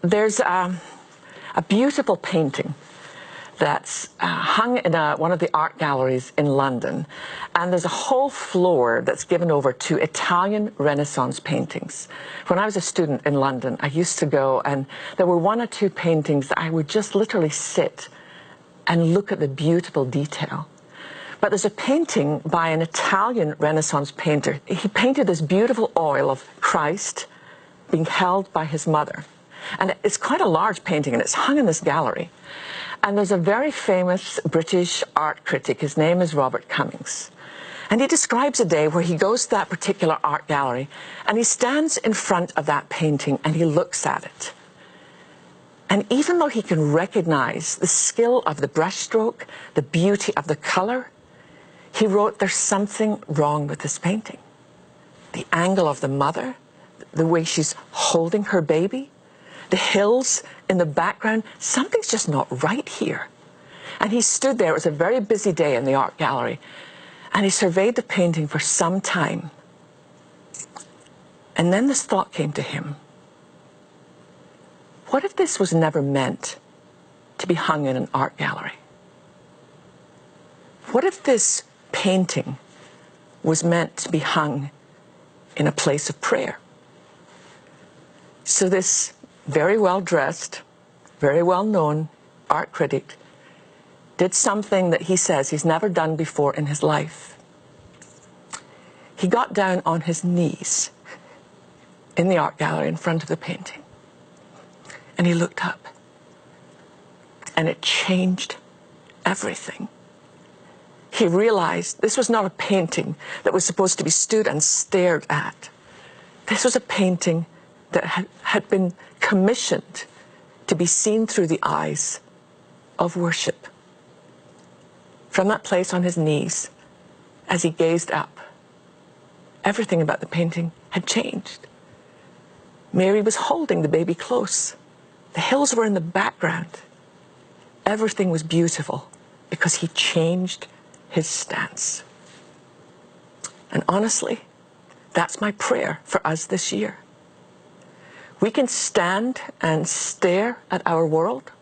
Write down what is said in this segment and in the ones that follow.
There's a beautiful painting that's hung in one of the art galleries in London, and there's a whole floor that's given over to Italian Renaissance paintings. When I was a student in London, I used to go, and there were one or two paintings that I would just literally sit and look at the beautiful detail. But there's a painting by an Italian Renaissance painter. He painted this beautiful oil of Christ being held by his mother. And it's quite a large painting, and it's hung in this gallery. And there's a very famous British art critic. His name is Robert Cummings. And he describes a day where he goes to that particular art gallery, and he stands in front of that painting and he looks at it. And even though he can recognize the skill of the brushstroke, the beauty of the color, he wrote, there's something wrong with this painting. The angle of the mother, the way she's holding her baby, the hills in the background, something's just not right here. And he stood there. It was a very busy day in the art gallery, and he surveyed the painting for some time. And then this thought came to him: what if this was never meant to be hung in an art gallery? What if this painting was meant to be hung in a place of prayer? So this very well-dressed, very well-known art critic did something that he says he's never done before in his life. He got down on his knees in the art gallery in front of the painting, and he looked up, and it changed everything. He realized this was not a painting that was supposed to be stood and stared at. This was a painting that had been commissioned to be seen through the eyes of worship. From that place on his knees, as he gazed up, everything about the painting had changed. Mary was holding the baby close. The hills were in the background. Everything was beautiful because he changed his stance. And honestly, that's my prayer for us this year. We can stand and stare at our world,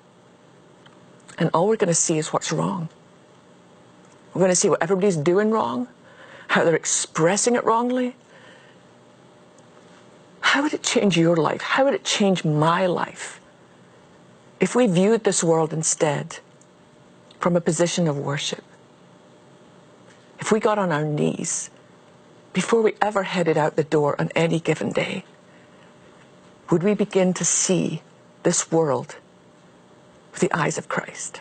and all we're going to see is what's wrong. We're going to see what everybody's doing wrong, how they're expressing it wrongly. How would it change your life? How would it change my life if we viewed this world instead from a position of worship? If we got on our knees before we ever headed out the door on any given day, would we begin to see this world with the eyes of Christ?